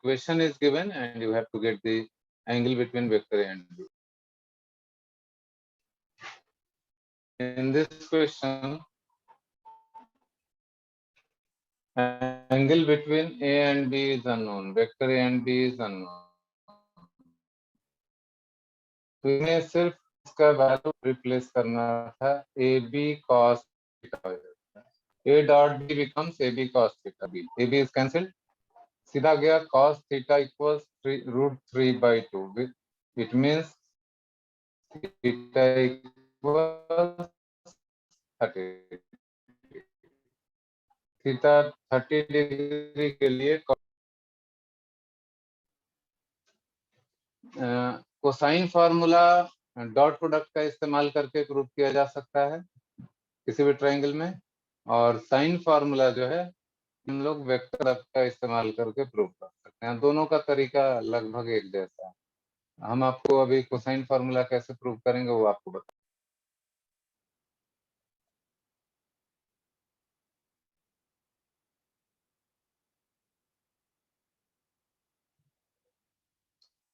equation is given and you have to get the angle between vector A and B. In this question, angle between A and B is unknown, vector A and B is unknown. तो इन्हें सिर्फ इसका value replace करना था, A B cos theta, A dot B becomes A B cos theta B, A B is cancelled, सीधा गया cos theta equals √3/2, it means theta equals 30, theta 30 degree के लिए कोसाइन फार्मूला डॉट प्रोडक्ट का इस्तेमाल करके prove किया जा सकता है किसी भी ट्रायंगल में, और साइन फार्मूला जो है हम लोग वेक्टर प्रोडक्ट का इस्तेमाल करके प्रूव कर सकते हैं। दोनों का तरीका लगभग एक जैसा है। हम आपको अभी कोसाइन फार्मूला कैसे प्रूव करेंगे वो आपको बता।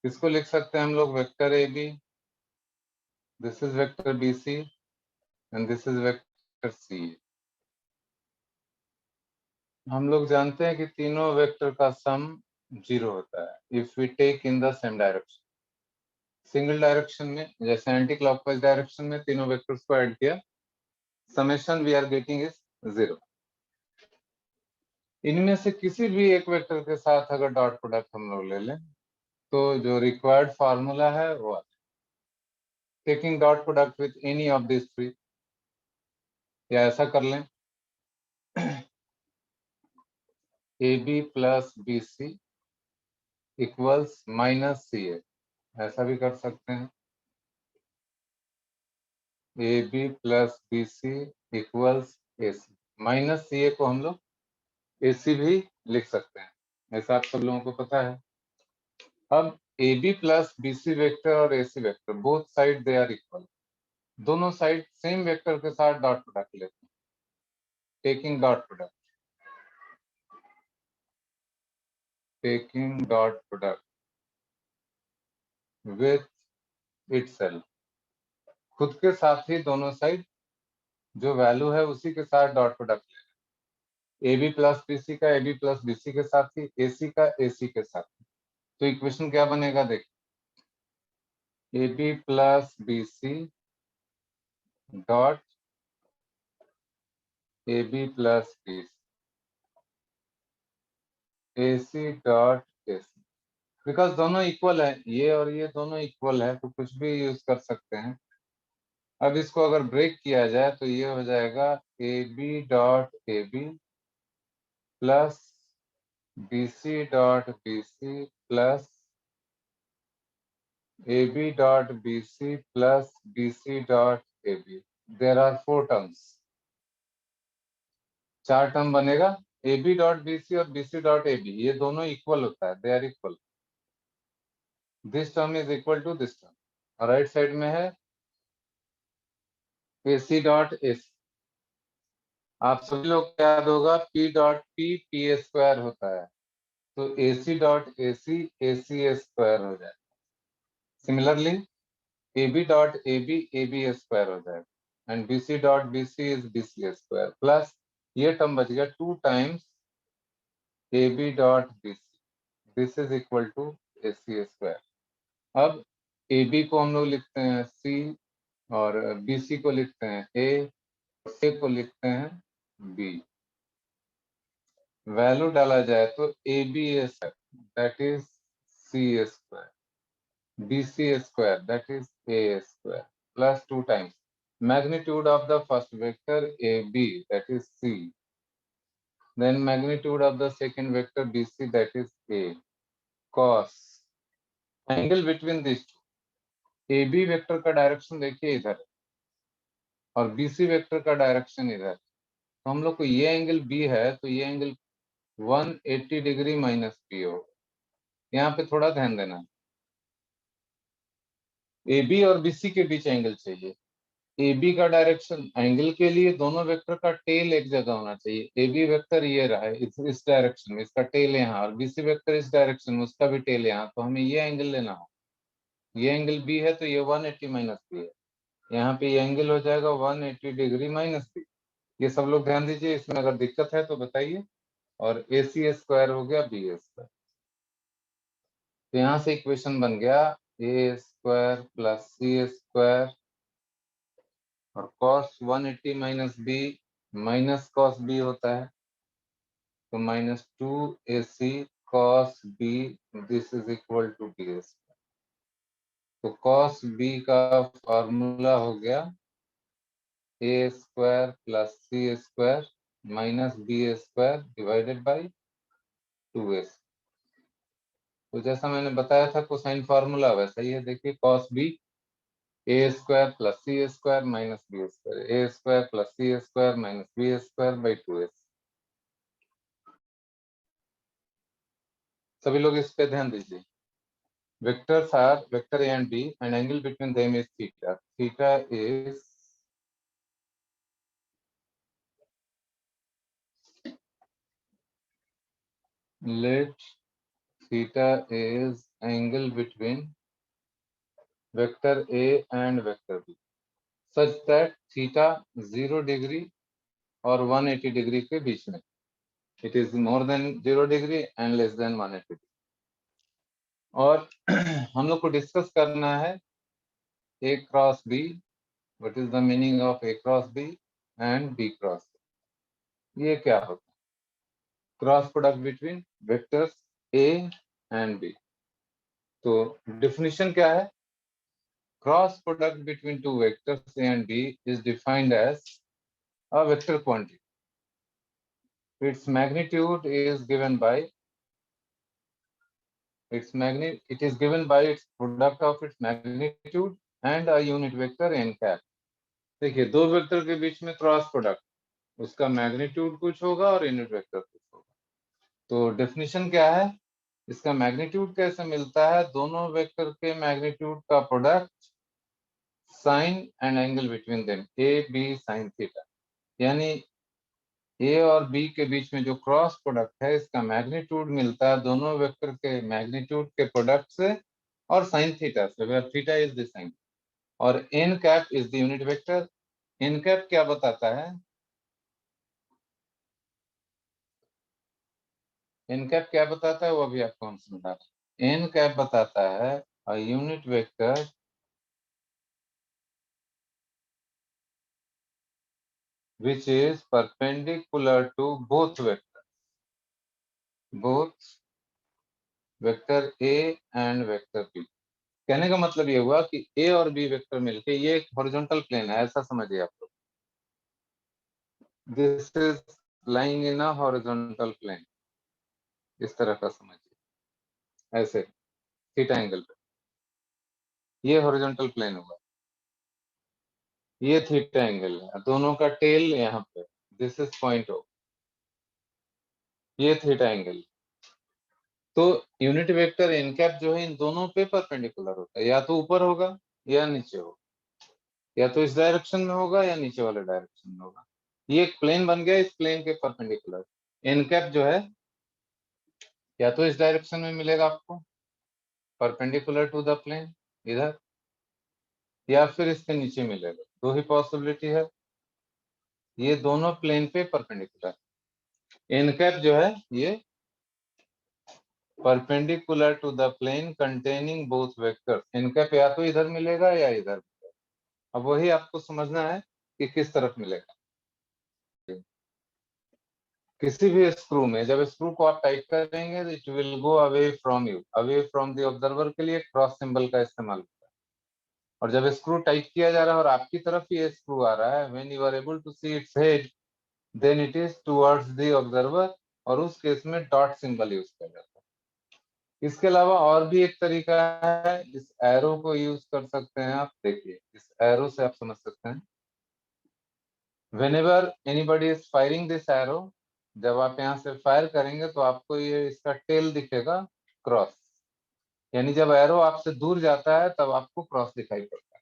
इसको लिख सकते हैं हम लोग vector A B, this is vector B C and this is vector C. हम लोग जानते हैं कि तीनों वेक्टर का सम 0 होता है if we take in the same direction. Single direction में जैसे एंटी क्लॉकवाइज डायरेक्शन में तीनों वेक्टर्स को ऐड किया, summation we are getting is 0। इनमें से किसी भी एक वेक्टर के साथ अगर डॉट प्रोडक्ट हम लोग ले लें तो जो रिक्वायर्ड फार्मूला है वो taking dot product with any of this three, या ऐसा कर लें A B plus B C equals minus C A, ऐसा भी कर सकते हैं। A B plus B C equals A C, minus C A को हम लोग ए सी भी लिख सकते हैं, ऐसा आप सब लोगों को पता है। अब A B plus B C vector और A C vector both side they are equal, दोनों साइड सेम वेक्टर के साथ डॉट प्रोडक्ट लेते हैं, taking dot product, taking dot product with itself, खुद के साथ ही दोनों साइड जो वैल्यू है उसी के साथ डॉट प्रोडक्ट लेना, A B plus B C का A B plus B C के साथ ही, ए सी का ए सी के साथ ही। तो इक्वेशन क्या बनेगा देखिए, A B plus B C dot A B plus B C, A C dot A C, because दोनों इक्वल है, ये और ये दोनों इक्वल है तो कुछ भी यूज कर सकते हैं। अब इसको अगर ब्रेक किया जाए तो ये हो जाएगा A B dot A B plus B C dot B C plus A B dot B C plus B C dot A B. There are 4 terms, 4 term बनेगा। A B dot B C और B C dot A B ये दोनों equal होता है, they are equal, this term is equal to this term. Right side में है ए C dot A सी, आप सभी लोग को याद होगा P dot P P A square होता है, तो ए C dot A C A square हो जाएगा। Similarly A B dot A B square हो जाएगा and B C dot B C is B C square, plus ये टर्म बच गया 2 times A B dot B C, this is equal to A C square. अब A B को हम लोग लिखते हैं सी और बी सी को लिखते हैं ए, ए को लिखते हैं बी। वैल्यू डाला जाए तो A B that is C square, B C square that is A square, plus 2 times magnitude of the first vector AB that is C, then magnitude of the second vector BC that is A, cos angle between these two, AB vector का direction देखिए इधर और BC vector का direction इधर, तो हम लोग को ये एंगल B है तो ये एंगल 180 डिग्री माइनस B हो। यहाँ पे थोड़ा ध्यान देना, AB और BC के बीच एंगल चाहिए, ए बी का डायरेक्शन, एंगल के लिए दोनों वेक्टर का टेल एक जगह होना चाहिए। ए बी वेक्टर ये रहा है इस डायरेक्शन में, इसका टेल यहाँ, और बी सी वेक्टर इस डायरेक्शन में, उसका भी टेल यहाँ। तो हमें ये एंगल लेना हो, ये एंगल बी है तो ये 180 माइनस बी है, यहाँ पे ये एंगल हो जाएगा 180 डिग्री माइनस बी। ये सब लोग ध्यान दीजिए, इसमें अगर दिक्कत है तो बताइए। और ए सी स्क्वायर हो गया बी स्क्वायर। तो यहाँ से इक्वेशन बन गया A square plus C square, और cos 180 minus B minus cos B होता है, तो minus 2ac cos b, this is equal to B square. तो cos b का फॉर्मूला हो गया A square plus C square minus B square divided by 2s। तो जैसा मैंने बताया था कोसाइन फॉर्मूला वैसा ही है, देखिए cos b A square plus C square minus B square, A square plus C square minus B square by 2s। सभी लोग इस पे ध्यान दीजिए। Vectors are vector A and B, and angle between them is theta. Theta is let theta is angle between vector A and vector B, such that theta 0 degree और 180 degree के बीच में, it is more than 0 degree and less than 180 degree। और हम लोग को discuss करना है A cross B, what is the meaning of A cross B and B cross B? ये क्या होता है? Cross product between vectors A and B। तो डेफिनेशन क्या है? Cross product between two vectors A and B is defined as a vector quantity. Its magnitude is given by it is given by its product of its magnitude and a unit vector n cap। देखिए दो vector के बीच में cross product, उसका magnitude कुछ होगा और unit vector कुछ होगा। तो डेफिनेशन क्या है? इसका मैग्नीट्यूड कैसे मिलता है? दोनों वेक्टर के मैग्नीट्यूड का product sine and angle between them, A B sine theta. यानी ए और बी के बीच में जो क्रॉस प्रोडक्ट है, इसका मैग्नीट्यूड मिलता है दोनों वेक्टर के मैग्नीट्यूड के प्रोडक्ट से और साइन थीटा से, where theta is the sine. और N cap is the unit vector. N cap क्या बताता है? एन कैप क्या बताता है वो अभी आपको हम समझा रहे हैं। एन कैप बताता है अ unit vector which is perpendicular to both vector A and vector B। कहने का मतलब ये हुआ कि A और B वेक्टर मिलके ये एक हॉरिजॉन्टल प्लेन है, ऐसा समझिए आप लोग। This is lying in a horizontal plane, इस तरह का समझिए, ऐसे थीटा एंगल पे ये हॉरिजॉन्टल प्लेन हुआ, ये थीटा एंगल है, दोनों का टेल यहाँ पे, दिस इज पॉइंट O, ये थीटा एंगल। तो यूनिट वेक्टर एन कैप जो है इन दोनों पे परपेंडिकुलर होता है, या तो ऊपर होगा या नीचे होगा, या तो इस डायरेक्शन में होगा या नीचे वाले डायरेक्शन में होगा। ये एक प्लेन बन गया, इस प्लेन के परपेंडिकुलर। एन कैप जो है या तो इस डायरेक्शन में मिलेगा आपको परपेंडिकुलर टू द प्लेन इधर, या फिर इसके नीचे मिलेगा, दो ही पॉसिबिलिटी है। ये दोनों प्लेन पे परपेंडिकुलर। एन कैप जो है ये perpendicular to the plane containing both vectors. N cap या तो इधर मिलेगा या इधर। अब वही आपको समझना है कि किस तरफ मिलेगा। किसी भी स्क्रू में जब स्क्रू को आप टाइट करेंगे, it will go away from you, away from the observer के लिए क्रॉस सिंबल का इस्तेमाल होता है। और जब स्क्रू टाइट किया जा रहा है और आपकी तरफ ही स्क्रू आ रहा है, when you are able to see its head, then it is towards the observer, और उस केस में डॉट सिंबल यूज किया जाता है। इसके अलावा और भी एक तरीका है, इस एरो को यूज कर सकते हैं आप। देखिए इस एरो से आप समझ सकते हैं, whenever anybody is firing this arrow, जब आप यहाँ से फायर करेंगे तो आपको ये इसका टेल दिखेगा क्रॉस, यानी जब एरो आपसे दूर जाता है तब आपको क्रॉस दिखाई पड़ता है।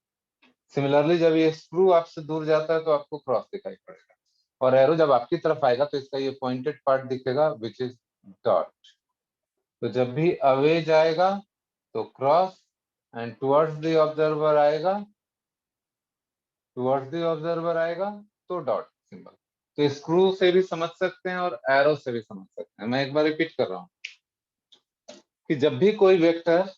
सिमिलरली जब ये स्क्रू आपसे दूर जाता है तो आपको क्रॉस दिखाई पड़ेगा, और एरो जब आपकी तरफ आएगा तो इसका ये पॉइंटेड पार्ट दिखेगा विच इज डॉट। तो जब भी अवे जाएगा तो cross, and towards the observer आएगा, टुवर्ड्स द ऑब्जर्वर आएगा तो डॉट सिंबल। तो स्क्रू से भी समझ सकते हैं और एरो से भी समझ सकते हैं। मैं एक बार रिपीट कर रहा हूं कि जब भी कोई वेक्टर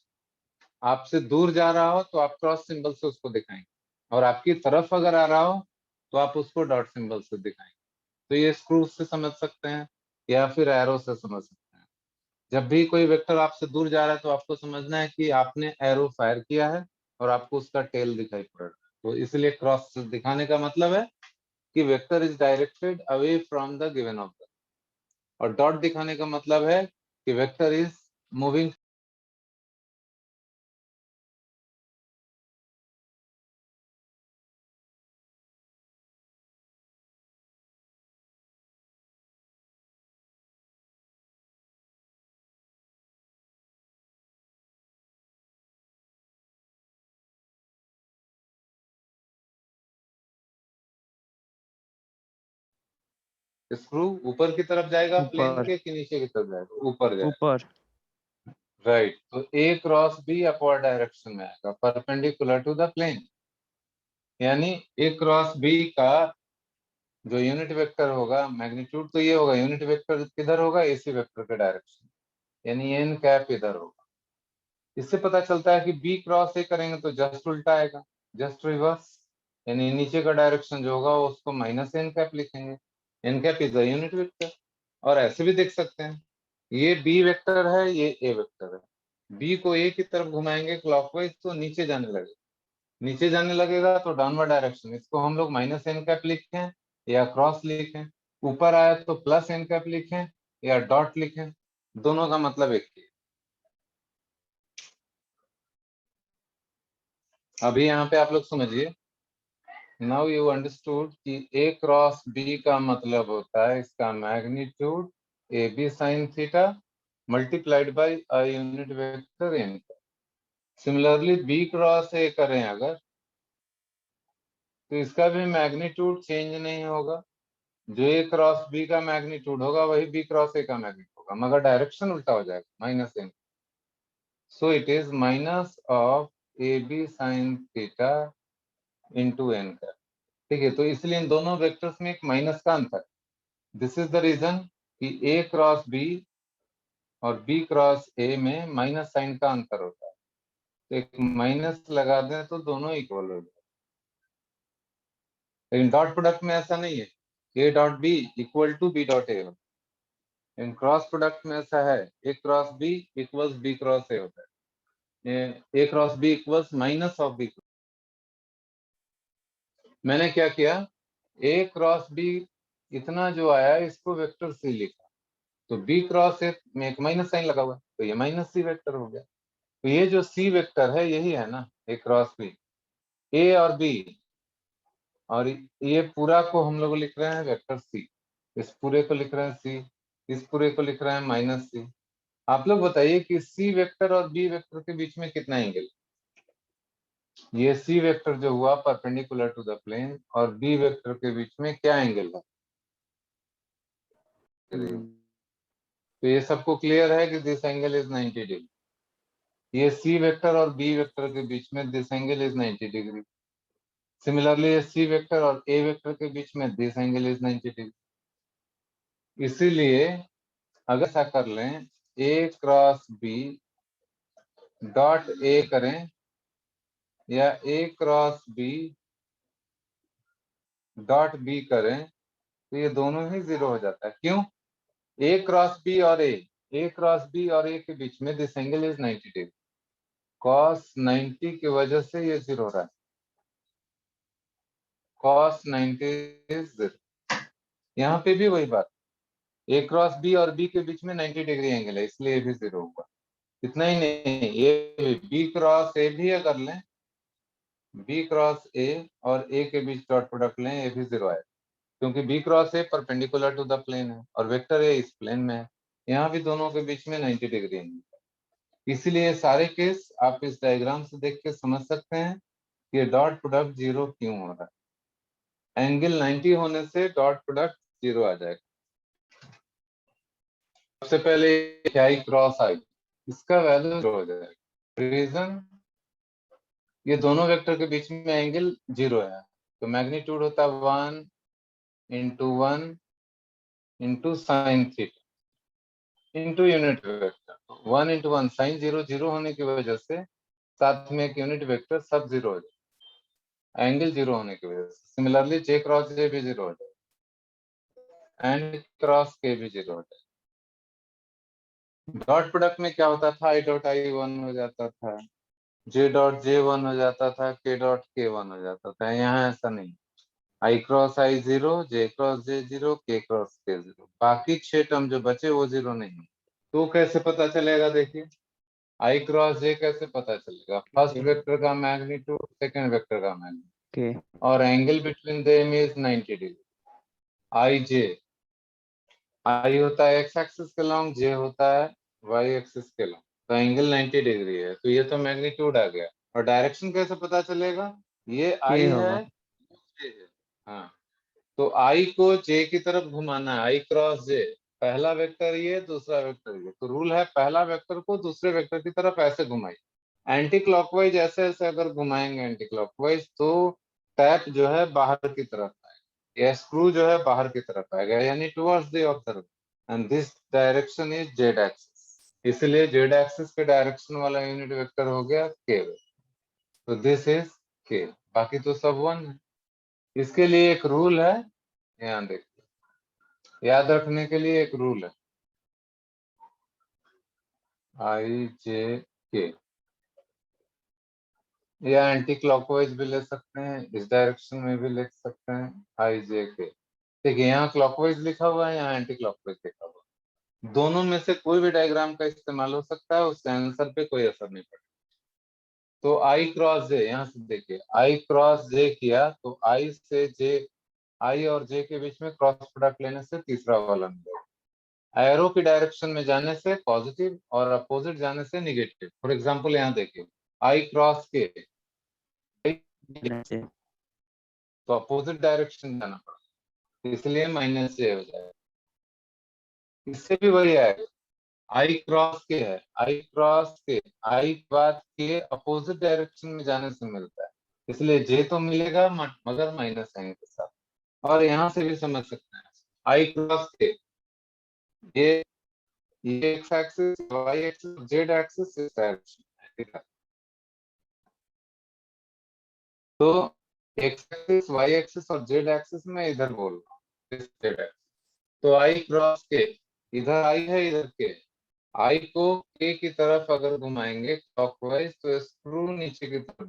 आपसे दूर जा रहा हो तो आप क्रॉस सिंबल से उसको दिखाएंगे, और आपकी तरफ अगर आ रहा हो तो आप उसको डॉट सिंबल से दिखाएंगे। तो ये स्क्रू से समझ सकते हैं या फिर एरो से समझ सकते हैं। जब भी कोई वेक्टर आपसे दूर जा रहा है तो आपको समझना है कि आपने एरो फायर किया है और आपको उसका टेल दिखाई पड़ रहा है। तो इसलिए क्रॉस दिखाने का मतलब है कि vector is directed away from the given object, और डॉट दिखाने का मतलब है कि वेक्टर इज मूविंग। स्क्रू ऊपर की तरफ जाएगा प्लेन ऊपर के कि नीचे की तरफ जाएगा? ऊपर जाएगा, ऊपर राइट। तो ए क्रॉस बी अपवर्ड डायरेक्शन में आएगा परपेंडिकुलर टू द प्लेन, यानी ए क्रॉस बी का जो यूनिट वेक्टर होगा मैग्नीट्यूड तो ये होगा, यूनिट वेक्टर किधर होगा? एसी वेक्टर के डायरेक्शन, यानी एन कैप इधर होगा। इससे पता चलता है कि बी क्रॉस ए करेंगे तो जस्ट उल्टा आएगा, जस्ट रिवर्स, यानी नीचे का डायरेक्शन जो होगा उसको माइनस एन कैप लिखेंगे। N cap is the unit vector. और ऐसे भी देख सकते हैं, ये बी वेक्टर है, ये ए वेक्टर है। बी को ए की तरफ घुमाएंगे क्लॉकवाइज तो नीचे जाने लगेगा, नीचे जाने लगेगा तो डाउनवर्ड डायरेक्शन, इसको हम लोग माइनस एन कैप लिखें या क्रॉस लिखें। ऊपर आए तो प्लस एन कैप लिखें या डॉट लिखें, दोनों का मतलब एक ही है। अभी यहाँ पे आप लोग समझिए, नाउ यू अंडरस्टूड कि ए क्रॉस बी का मतलब होता है इसका magnitude A B sine theta multiplied by a unit vector N. Similarly B cross A करें अगर तो इसका भी मैग्नीट्यूड चेंज नहीं होगा, जो ए क्रॉस बी का मैग्नीट्यूड होगा वही बी क्रॉस ए का मैग्नीट्यूड होगा, मगर डायरेक्शन उल्टा हो जाएगा, minus N. So it is minus of A B sine theta into N का। ठीक है, तो इसलिए इन दोनों वेक्टर्स में एक माइनस का अंतर। दिस इज द रीजन कि ए क्रॉस बी और बी क्रॉस ए में माइनस साइन का अंतर होता है, तो एक माइनस लगा दें तो दोनों इक्वल हो जाए। लेकिन डॉट प्रोडक्ट में ऐसा नहीं है, A dot B equal to B dot A होता है। इन क्रॉस प्रोडक्ट में ऐसा है, A cross B equals B cross A होता है, A cross B equals minus of B. मैंने क्या किया, ए क्रॉस बी इतना जो आया इसको वेक्टर सी लिखा, तो बी क्रॉस ए में एक माइनस साइन लगा हुआ है तो ये माइनस सी वेक्टर हो गया। तो ये जो सी वेक्टर है यही है ना ए क्रॉस बी, ए और बी, और ये पूरा को हम लोग लिख रहे हैं वेक्टर सी, इस पूरे को लिख रहे हैं सी, इस पूरे को लिख रहे हैं माइनस सी। आप लोग बताइए कि सी वेक्टर और बी वेक्टर के बीच में कितना एंगल? ये सी वेक्टर जो हुआ परपेंडिकुलर टू द प्लेन और बी वेक्टर के बीच में क्या एंगल है? तो ये सबको क्लियर है कि दिस एंगल इज 90 डिग्री। ये सी वेक्टर और बी वेक्टर के बीच में this angle is 90 degree. Similarly ये सी वेक्टर और ए वेक्टर के बीच में दिस एंगल इज 90 डिग्री। इसीलिए अगर ऐसा कर लें, ए क्रॉस बी डॉट ए करें या ए क्रॉस बी डॉट बी करें तो ये दोनों ही जीरो हो जाता है। क्यों? ए क्रॉस बी और ए क्रॉस बी और ए के बीच में this angle is 90 degree, cos 90 की वजह से ये जीरो हो रहा है, कॉस 90 इज जीरो। यहाँ पे भी वही बात, ए क्रॉस बी और बी के बीच में 90 डिग्री एंगल है इसलिए ये भी जीरो होगा। इतना ही नहीं, ये बी क्रॉस ए भी अगर लें, बी क्रॉस ए और ए के बीच डॉट प्रोडक्ट लें, ये भी जीरो आएगा, क्योंकि B cross A perpendicular to the plane है और वेक्टर ए इस प्लेन में है। यहाँ भी दोनों के बीच में 90 डिग्री एंगल, इसीलिए सारे केस आप इस डायग्राम से देख के समझ सकते हैं ये डॉट प्रोडक्ट 0 क्यों हो रहा है? एंगल 90 होने से डॉट प्रोडक्ट 0 आ जाएगा। सबसे पहले आई क्रॉस आई, इसका वैल्यू 0 हो जाएगा। रीजन, ये दोनों वेक्टर के बीच में एंगल 0 है, तो मैग्नीट्यूड होता है 1 into 1 into sine theta into unit vector. 1 into 1 sine 0 0 होने की वजह से साथ में एक यूनिट वेक्टर सब 0 हो जाए, एंगल 0 होने की वजह से। सिमिलरली जे क्रॉस जे भी 0 हो जाए एंड क्रॉस के भी 0 हो जाए। डॉट प्रोडक्ट में क्या होता था, आई डॉट आई 1 हो जाता था, जे डॉट जे 1 हो जाता था, के डॉट के 1 हो जाता था। यहाँ ऐसा नहीं, आई क्रॉस आई 0, जे क्रॉस जे 0, के क्रॉस के 0, बाकी 6 टर्म जो बचे वो 0 नहीं। तो कैसे पता चलेगा? देखिए, आई क्रॉस जे कैसे पता चलेगा? फर्स्ट वेक्टर का मैग्नीट्यूड, सेकंड वेक्टर का मैग्नीट्यूड, और angle between them is 90 degree. I J, I होता है एक्स एक्सिस के लॉन्ग, जे होता है वाई एक्सिस के लॉन्ग, तो एंगल 90 डिग्री है, तो ये तो मैग्नीट्यूड आ गया। और डायरेक्शन कैसे पता चलेगा? ये आई है, ये है। हाँ, तो आई को जे की तरफ घुमाना है, आई क्रॉस जे, पहला वेक्टर ये, दूसरा वेक्टर ये, तो रूल है पहला वेक्टर को दूसरे वेक्टर की तरफ ऐसे घुमाइए। एंटी क्लॉकवाइज ऐसे ऐसे अगर घुमाएंगे एंटी क्लॉकवाइज, तो टैप जो है बाहर की तरफ आएगा, या स्क्रू जो है बाहर की तरफ आएगा, यानी towards the observer, and this direction is Z axis. इसलिए जेड एक्सिस के डायरेक्शन वाला यूनिट वेक्टर हो गया के, तो दिस इज के, बाकी तो सब वन है। इसके लिए एक रूल है, ध्यान देखिए, याद रखने के लिए एक रूल है, आई जे के, या एंटी क्लॉकवाइज भी ले सकते हैं, इस डायरेक्शन में भी लिख सकते हैं, आई जे के। देखिए, यहाँ क्लॉकवाइज लिखा हुआ है, यहाँ एंटी क्लॉकवाइज लिखा हुआ है, दोनों में से कोई भी डायग्राम का इस्तेमाल हो सकता है, उससे आंसर पे कोई असर नहीं पड़ेगा। तो आई क्रॉस जे, यहाँ से देखिए, आई क्रॉस जे किया तो आई से जे, आई और जे के बीच में क्रॉस प्रोडक्ट लेने से तीसरा वाला मिलेगा। एरो की डायरेक्शन में जाने से पॉजिटिव और अपोजिट जाने से निगेटिव। फॉर एग्जांपल यहाँ देखिए, आई क्रॉस के, तो अपोजिट डायरेक्शन जाना पड़ा, इसलिए माइनस जे हो जाएगा। इससे भी वही आएगा, आई क्रॉस के है, आई क्रॉस के, आई के बाद के अपोजिट डायरेक्शन में जाने से मिलता है, इसलिए जे तो मिलेगा मगर माइनस साइन के साथ। और यहाँ से भी समझ सकते हैं, आई क्रॉस के, ये X axis, Y axis, Z axis इस डायरेक्शन है, ठीक है। तो एक्स एक्सिस, वाई एक्सिस और जेड एक्सिस में इधर बोल रहा हूँ, इस जेड एक्सिस। तो आई क्रॉस के, इधर आई है, इधर के, आई को के की तरफ अगर घुमाएंगे क्लॉकवाइज, तो स्क्रू नीचे की तरफ